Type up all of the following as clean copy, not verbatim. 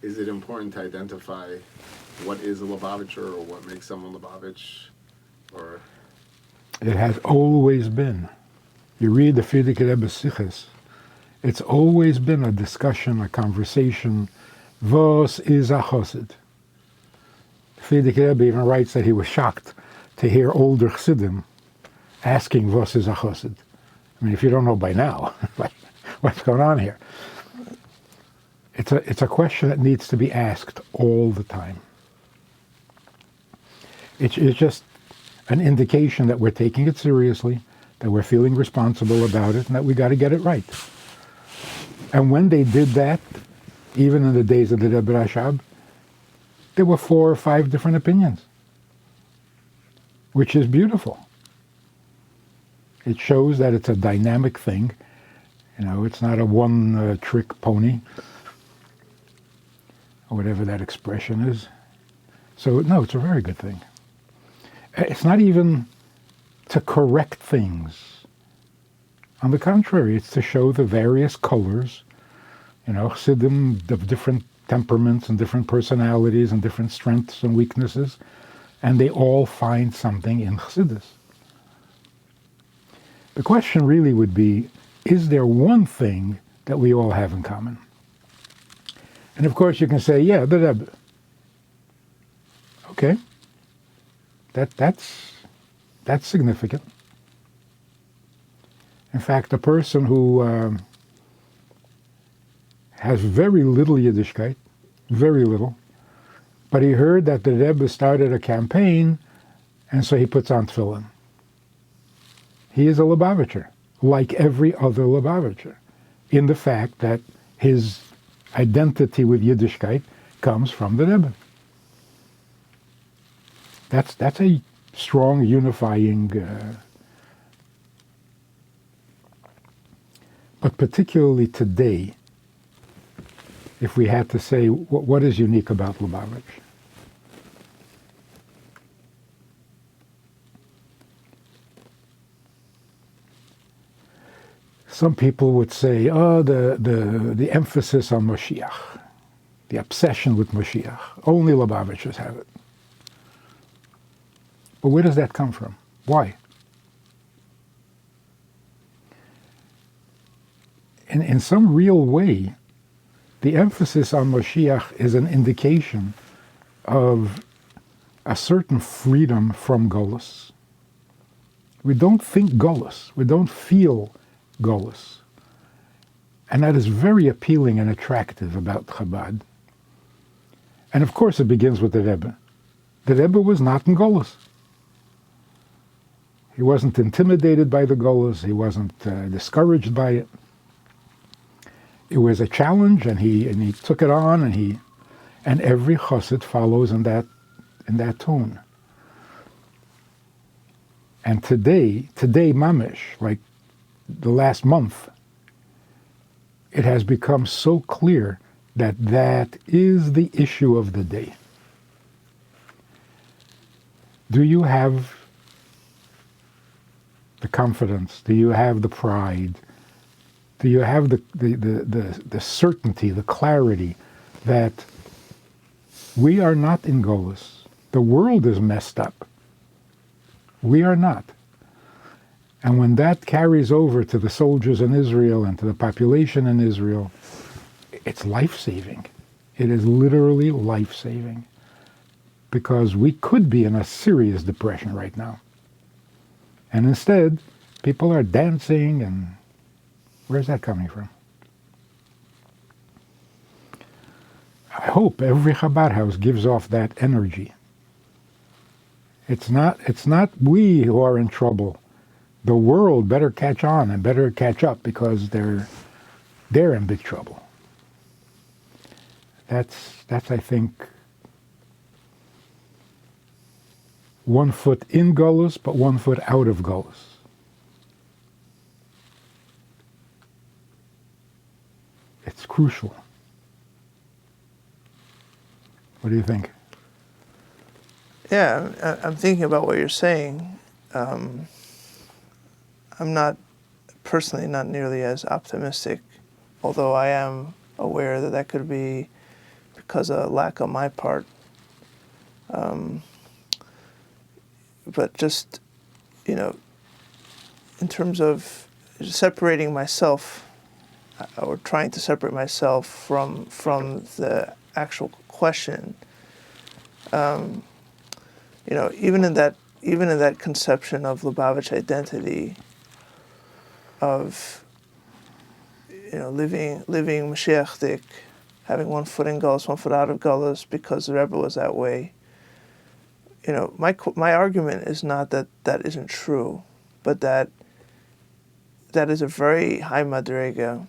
is it important to identify what is a Lubavitcher or what makes someone Lubavitch? Or It has always been. You read the Frierdiker Rebbe's Schlichus, it's always been a discussion, a conversation. Was is a chassid? Frierdiker Rebbe even writes that he was shocked to hear older chassidim asking, was is a chassid? I mean, if you don't know by now, like, what's going on here? It's a question that needs to be asked all the time. It's just an indication that we're taking it seriously, that we're feeling responsible about it, and that we got to get it right. And when they did that, even in the days of the Rebbe Rashab, there were 4 or 5 different opinions, which is beautiful. It shows that it's a dynamic thing. You know, it's not a one-trick pony, or whatever that expression is. So, no, it's a very good thing. It's not even to correct things. On the contrary, it's to show the various colors, you know, chassidim of different temperaments and different personalities and different strengths and weaknesses, and they all find something in chassidus. The question really would be, is there one thing that we all have in common? And of course you can say, yeah, the Rebbe. Okay, that's significant. In fact, a person who has very little Yiddishkeit, very little, but he heard that the Rebbe started a campaign, and so he puts on tefillin. He is a Lubavitcher, like every other Lubavitcher, in the fact that his identity with Yiddishkeit comes from the Rebbe. That's a strong unifying, but particularly today, if we had to say what is unique about Lubavitch. Some people would say, oh, the emphasis on Mashiach, the obsession with Mashiach. Only Lubavitchers have it. But where does that come from? Why? In some real way, the emphasis on Mashiach is an indication of a certain freedom from Golus. We don't think Golus. We don't feel Golus. And that is very appealing and attractive about Chabad. And of course it begins with the Rebbe. The Rebbe was not in Golus. He wasn't intimidated by the Golus. He wasn't discouraged by it. It was a challenge, and he took it on, and every chassid follows in that tone. And today mamish, like the last month, it has become so clear that is the issue of the day. Do you have the confidence? Do you have the pride? Do you have the certainty, the clarity that we are not in Golus? The world is messed up. We are not. And when that carries over to the soldiers in Israel and to the population in Israel, it's life-saving. It is literally life-saving. Because we could be in a serious depression right now. And instead, people are dancing, and where's that coming from? I hope every Chabad house gives off that energy. It's not we who are in trouble. The world better catch on and better catch up, because they're in big trouble. That's I think, one foot in Golus, but one foot out of Golus. It's crucial. What do you think? Yeah, I'm thinking about what you're saying. I'm not personally not nearly as optimistic, although I am aware that could be because of lack on my part. But just, in terms of separating myself, or trying to separate myself from the actual question, even in that conception of Lubavitch identity, of living Mashiach, having one foot in Gullus, one foot out of Gullus, because the Rebbe was that way. My argument is not that that isn't true, but that is a very high madrega,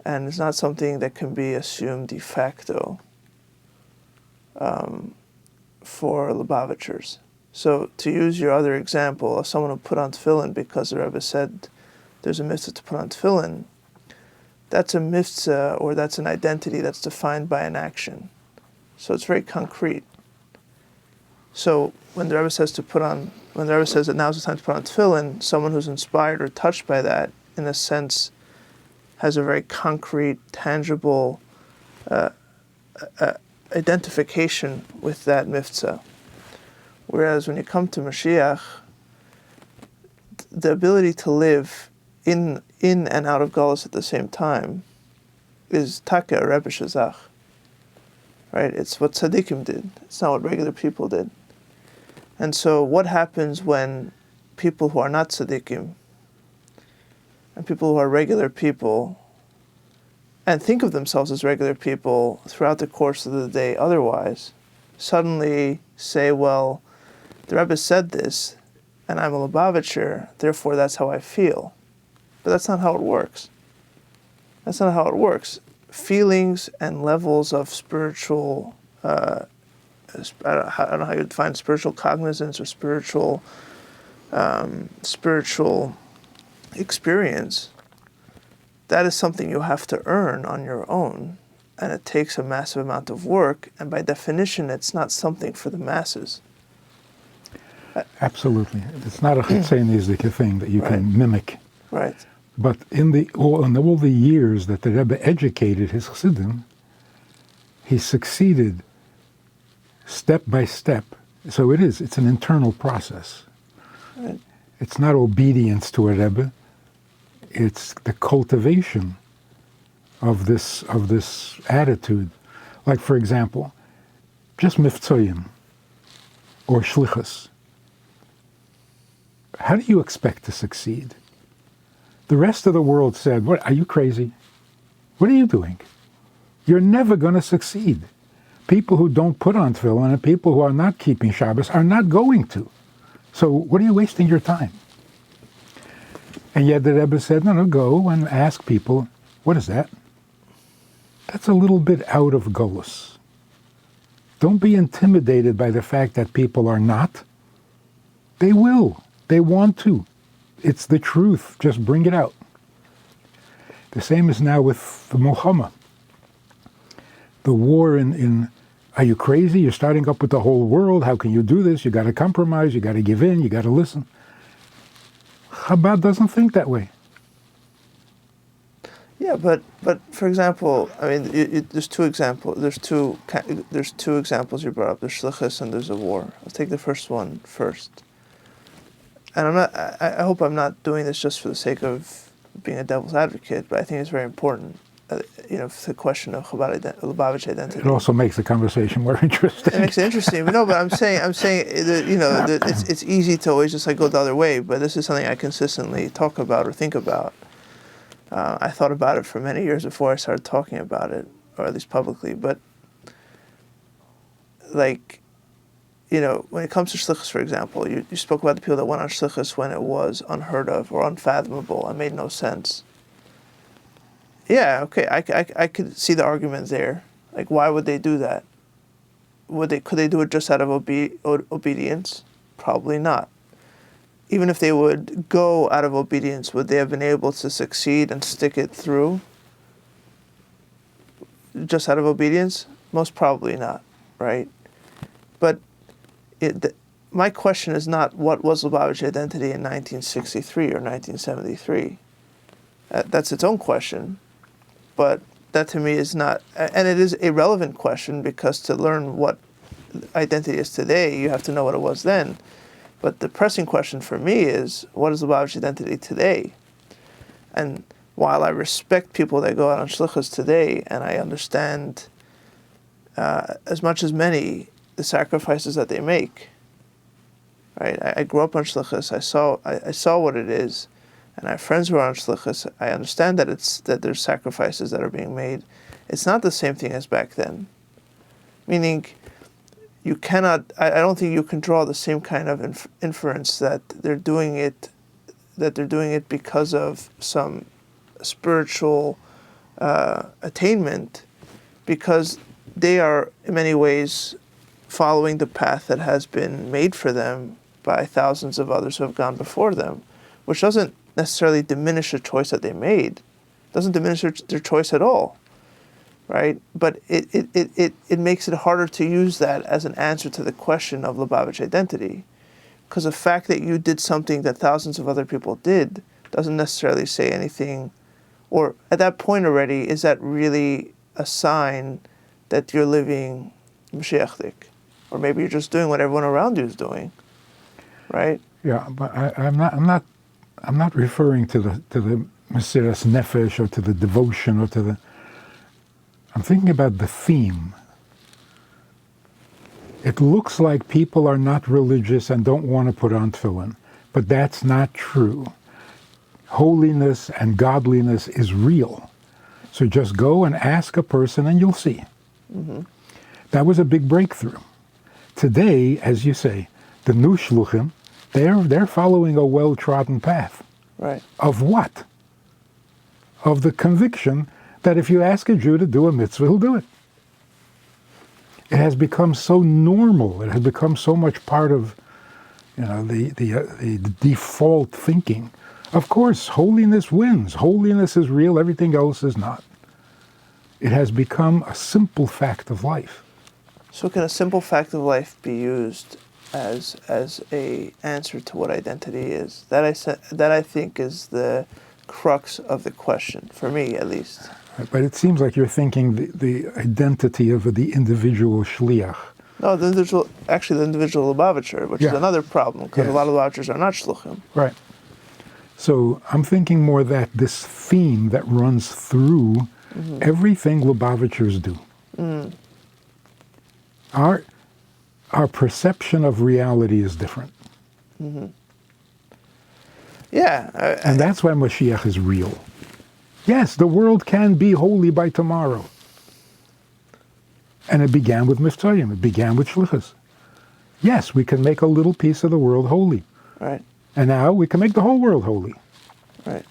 and it's not something that can be assumed de facto for Lubavitchers. So to use your other example of someone who put on tefillin because the Rebbe said there's a mitzvah to put on tefillin, that's a mitzvah, or that's an identity that's defined by an action. So it's very concrete. So when the Rebbe says that now's the time to put on tefillin, someone who's inspired or touched by that, in a sense, has a very concrete, tangible identification with that mitzvah. Whereas when you come to Mashiach, the ability to live in and out of Gullus at the same time is Taka Rebbe Shazach. Right? It's what tzaddikim did. It's not what regular people did. And so what happens when people who are not tzaddikim and people who are regular people and think of themselves as regular people throughout the course of the day otherwise, suddenly say, well, the Rebbe said this, and I'm a Lubavitcher, therefore that's how I feel. But that's not how it works. That's not how it works. Feelings and levels of spiritual, I don't know how you define spiritual cognizance or spiritual experience, that is something you have to earn on your own, and it takes a massive amount of work, and by definition it's not something for the masses. Absolutely. It's not a chitzenistic thing that you can mimic. Right. But in all the years that the Rebbe educated his Chassidim, he succeeded step by step. So it's an internal process. Right. It's not obedience to a Rebbe. It's the cultivation of this attitude. Like, for example, just miftzoyim or Schlichus. How do you expect to succeed? The rest of the world said, "What, are you crazy? What are you doing? You're never going to succeed. People who don't put on tefillin and people who are not keeping Shabbos are not going to. So what are you wasting your time?" And yet the Rebbe said, no, go and ask people, what is that? That's a little bit out of Golus. Don't be intimidated by the fact that people are not. They will. They want to. It's the truth. Just bring it out. The same is now with the Muhammad. The war in are you crazy? You're starting up with the whole world. How can you do this? You got to compromise. You got to give in. You got to listen. Chabad doesn't think that way. Yeah, but for example, I mean, there's two examples. There's two examples you brought up. There's Schlichus and there's a war. Let's take the first one first. And I hope I'm not doing this just for the sake of being a devil's advocate, but I think it's very important. For the question of Chabad Lubavitch identity. It also makes the conversation more interesting. It makes it interesting. But no, but I'm saying that, it's easy to always just go the other way. But this is something I consistently talk about or think about. I thought about it for many years before I started talking about it, or at least publicly. But when it comes to Schlichus, for example, you spoke about the people that went on Schlichus when it was unheard of or unfathomable and made no sense. Yeah, okay, I could see the argument there. Like, why would they do that? Could they do it just out of obedience? Probably not. Even if they would go out of obedience, would they have been able to succeed and stick it through just out of obedience? Most probably not, right? But my question is not what was Lubavitch identity in 1963 or 1973. That's its own question. But that to me is not, and it is a relevant question, because to learn what identity is today, you have to know what it was then. But the pressing question for me is, what is Lubavitch identity today? And while I respect people that go out on Schlichus today, and I understand as much as many the sacrifices that they make, right? I grew up on Schlichus. I saw what it is, and I have friends who are on Schlichus. I understand that there's sacrifices that are being made. It's not the same thing as back then. Meaning, you cannot. I don't think you can draw the same kind of inference that they're doing it because of some spiritual attainment, because they are in many ways following the path that has been made for them by thousands of others who have gone before them, which doesn't necessarily diminish the choice that they made, doesn't diminish their choice at all, right? But it makes it harder to use that as an answer to the question of Lubavitch identity, because the fact that you did something that thousands of other people did doesn't necessarily say anything, or at that point already, is that really a sign that you're living Mashiachdik? Or maybe you're just doing what everyone around you is doing, right? Yeah, but I'm not referring to the Mesiras Nefesh or to the devotion or to the. I'm thinking about the theme. It looks like people are not religious and don't want to put on tefillin, but that's not true. Holiness and godliness is real. So just go and ask a person and you'll see. Mm-hmm. That was a big breakthrough. Today, as you say, the new shluchim, they're following a well-trodden path. Right. Of what? Of the conviction that if you ask a Jew to do a mitzvah, he'll do it. It has become so normal. It has become so much part of, the default thinking. Of course, holiness wins. Holiness is real. Everything else is not. It has become a simple fact of life. So can a simple fact of life be used as a answer to what identity is? That I think is the crux of the question, for me at least. But it seems like you're thinking the identity of the individual shliach. No, the individual Lubavitcher, which is another problem, because a lot of Lubavitchers are not shluchim. Right. So I'm thinking more that this theme that runs through everything Lubavitchers do. Mm. Our perception of reality is different. Mm-hmm. Yeah. And that's why Mashiach is real. Yes, the world can be holy by tomorrow. And it began with Mitzrayim. It began with Schlichus. Yes, we can make a little piece of the world holy. Right. And now we can make the whole world holy. Right.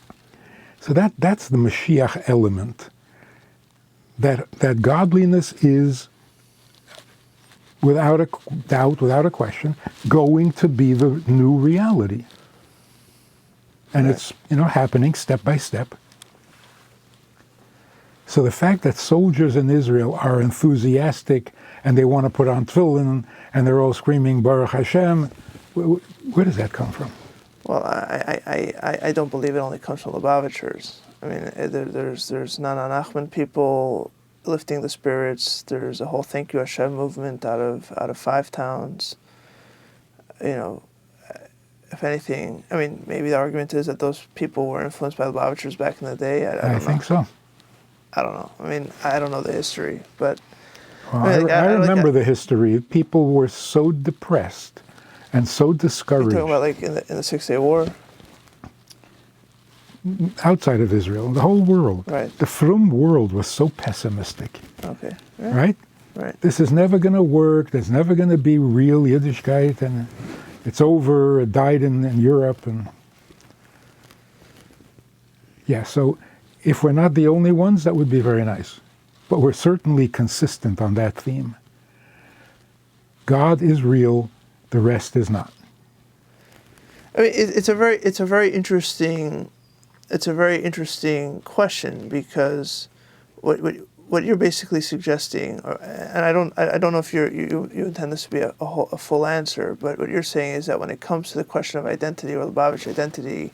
So that's the Mashiach element. That godliness is, without a doubt, without a question, going to be the new reality. And it's happening step by step. So the fact that soldiers in Israel are enthusiastic and they want to put on tefillin and they're all screaming Baruch Hashem, where does that come from? Well, I don't believe it only comes from Lubavitchers. I mean, there's Nana Nachman people lifting the spirits. There's a whole Thank You Hashem movement out of 5 towns. If anything, I mean, maybe the argument is that those people were influenced by Lubavitchers back in the day. I think so. I don't know. I mean, I don't know the history, but... Well, I remember the history. People were so depressed and so discouraged. You're talking about like in the 6 Day War? Outside of Israel, the whole world. Right. The frum world was so pessimistic. Okay. Yeah. Right? Right. This is never going to work. There's never going to be real Yiddishkeit, and it's over. It died in Europe. And yeah, so if we're not the only ones, that would be very nice. But we're certainly consistent on that theme. God is real, the rest is not. I mean, it's a very interesting question, because what you're basically suggesting, and I don't know if you intend this to be a full answer, but what you're saying is that when it comes to the question of identity or Lubavitch identity,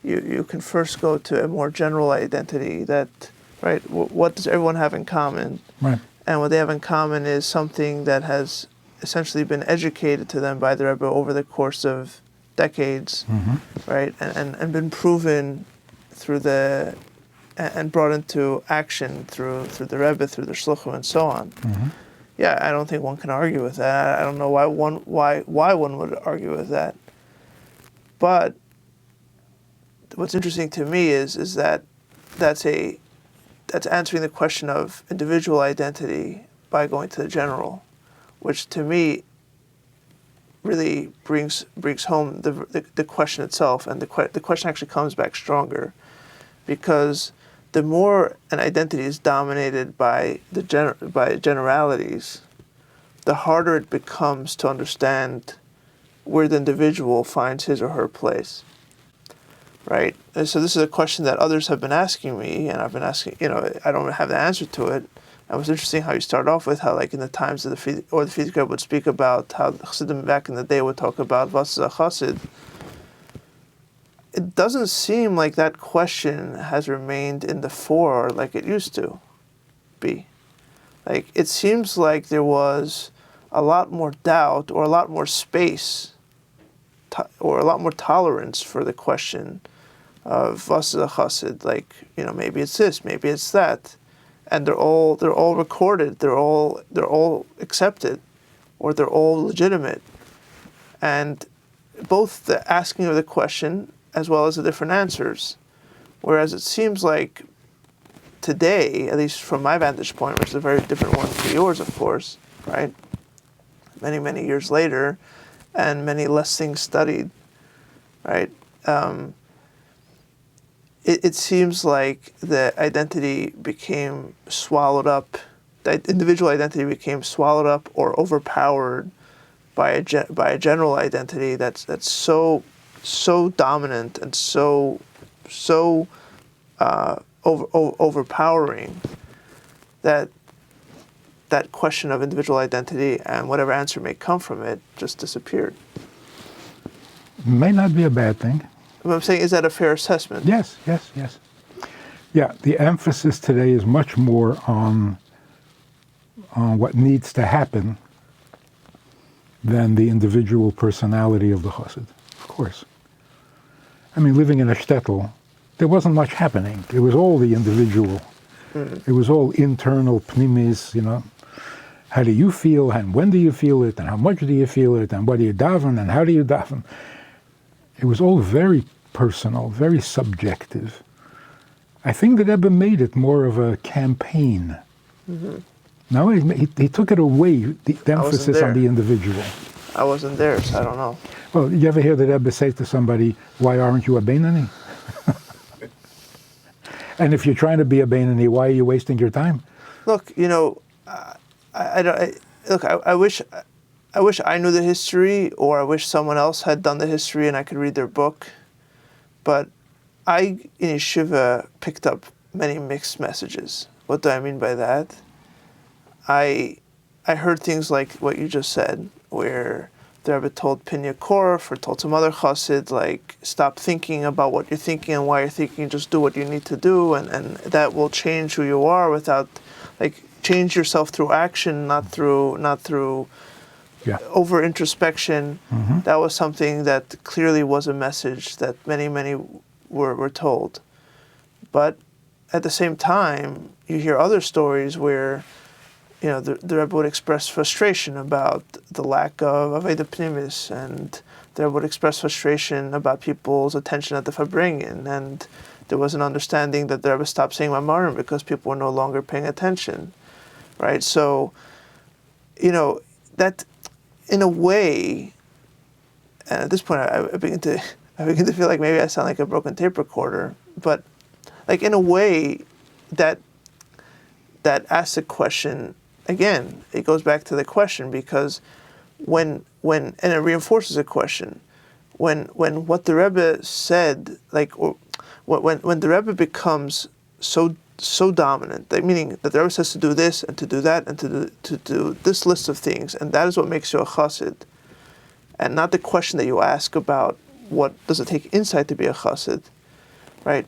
you can first go to a more general identity that right? What does everyone have in common? Right. And what they have in common is something that has essentially been educated to them by the Rebbe over the course of decades, right? And been proven through and brought into action through the Rebbe, through the Schlichus, and so on. Yeah, I don't think one can argue with that. I don't know why one would argue with that. But what's interesting to me is that that's answering the question of individual identity by going to the general, which to me really brings home the question itself, and the question actually comes back stronger, because the more an identity is dominated by by generalities, the harder it becomes to understand where the individual finds his or her place. Right? And so this is a question that others have been asking me, and I've been asking, I don't have the answer to it. And it was interesting how you start off with how, like, in the times of the Frierdiker would speak about how the Chassidim back in the day would talk about was a Chassid. It doesn't seem like that question has remained in the fore like it used to be. Like, it seems like there was a lot more doubt, or a lot more space, or a lot more tolerance for the question of was a Chassid. Like, maybe it's this, maybe it's that, and they're all recorded, they're all accepted, or they're all legitimate, and both the asking of the question as well as the different answers. Whereas it seems like today, at least from my vantage point, which is a very different one to yours, of course, right? Many, many years later, and many less things studied, right? It seems like the identity became swallowed up, the individual identity became swallowed up or overpowered by a general identity that's so dominant and so overpowering that question of individual identity and whatever answer may come from it just disappeared. May not be a bad thing. What I'm saying, is that a fair assessment? Yes. Yeah, the emphasis today is much more on what needs to happen than the individual personality of the chassid, of course. I mean, living in a shtetl, there wasn't much happening. It was all the individual. It was all internal pnimis, How do you feel, and when do you feel it, and how much do you feel it, and what do you daven, and how do you daven? It was all very personal, very subjective. I think the Rebbe made it more of a campaign. No, he took it away, the emphasis on the individual. I wasn't there, so I don't know. Well, you ever hear the Rebbe say to somebody, "Why aren't you a Beinani?" And if you're trying to be a Beinani, why are you wasting your time? Look, I wish I knew the history, or I wish someone else had done the history and I could read their book. But I, in yeshiva, picked up many mixed messages. What do I mean by that? I heard things like what you just said, where the Rebbe told Pinya Korf, or told some other chassid, like, stop thinking about what you're thinking and why you're thinking, just do what you need to do, and that will change who you are without, like, change yourself through action, not through over introspection. That was something that clearly was a message that many were told. But at the same time, you hear other stories where, the Rebbe would express frustration about the lack of Aveda Pnimis, and the Rebbe would express frustration about people's attention at the Farbringen, and there was an understanding that the Rebbe stopped saying Mamarim because people were no longer paying attention, right? So, that, in a way, and at this point I begin to feel like maybe I sound like a broken tape recorder, but, like, in a way, that asks a question. Again, it goes back to the question, because when and it reinforces a question. When what the Rebbe said, like, or when the Rebbe becomes so dominant, like, meaning that the Rebbe says to do this and to do that and to do this list of things, and that is what makes you a chassid, and not the question that you ask about what does it take insight to be a chassid, right?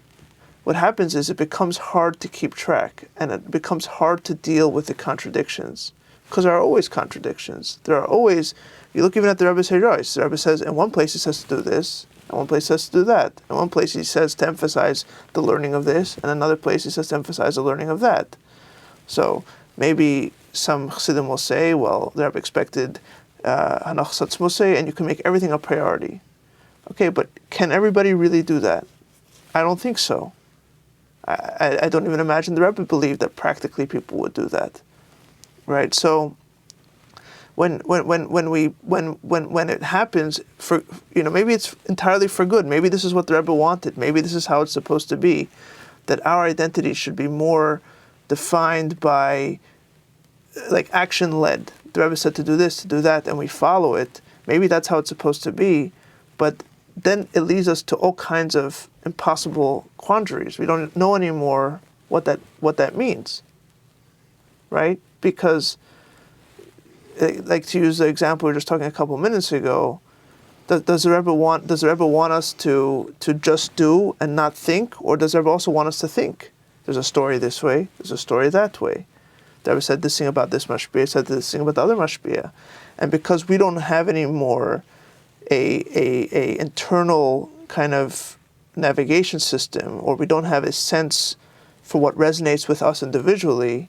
what happens is it becomes hard to keep track, and it becomes hard to deal with the contradictions, because there are always contradictions. There are always, you look even at the Rebbe's Heiros, the Rebbe says, in one place he says to do this, in one place he says to do that. In one place he says to emphasize the learning of this, and another place he says to emphasize the learning of that. So maybe some Chassidim will say, well, the Rebbe expected Hanach Satzmusei, and you can make everything a priority. Okay, but can everybody really do that? I don't think so. I don't even imagine the Rebbe believed that practically people would do that, right? So when it happens, for maybe it's entirely for good. Maybe this is what the Rebbe wanted. Maybe this is how it's supposed to be. That our identity should be more defined by, like, action-led. The Rebbe said to do this, to do that, and we follow it. Maybe that's how it's supposed to be, but then it leads us to all kinds of impossible quandaries. We don't know anymore what that means, right? Because, like, to use the example we were just talking a couple minutes ago, does the Rebbe want us to just do and not think, or does the Rebbe also want us to think? There's a story this way, there's a story that way. The Rebbe said this thing about this mashpia, said this thing about the other mashpia, and because we don't have anymore a internal kind of navigation system, or we don't have a sense for what resonates with us individually,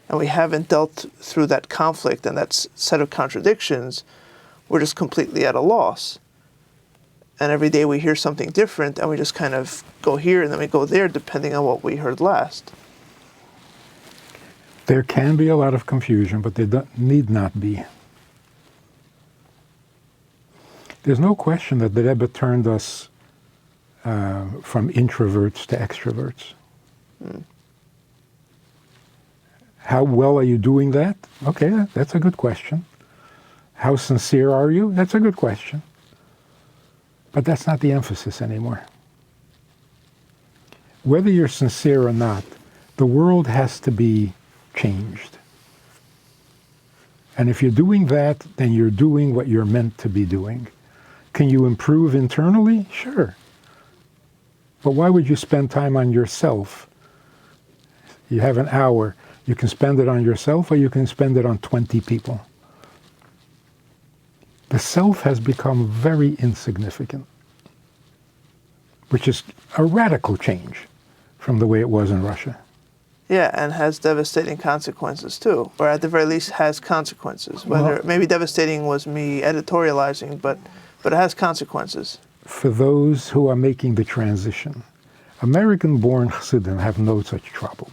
and we haven't dealt through that conflict and that set of contradictions, we're just completely at a loss. And every day we hear something different, and we just kind of go here and then we go there, depending on what we heard last. There can be a lot of confusion, but there need not be. There's no question that the Rebbe turned us from introverts to extroverts. How well are you doing that? Okay, that's a good question. How sincere are you? That's a good question. But that's not the emphasis anymore. Whether you're sincere or not, the world has to be changed. And if you're doing that, then you're doing what you're meant to be doing. Can you improve internally? Sure. But why would you spend time on yourself? You have an hour. You can spend it on yourself, or you can spend it on 20 people. The self has become very insignificant, which is a radical change from the way it was in Russia. Yeah, and has devastating consequences too, or at the very least has consequences. Whether maybe devastating was me editorializing, but it has consequences. For those who are making the transition, American-born Chassidim have no such trouble.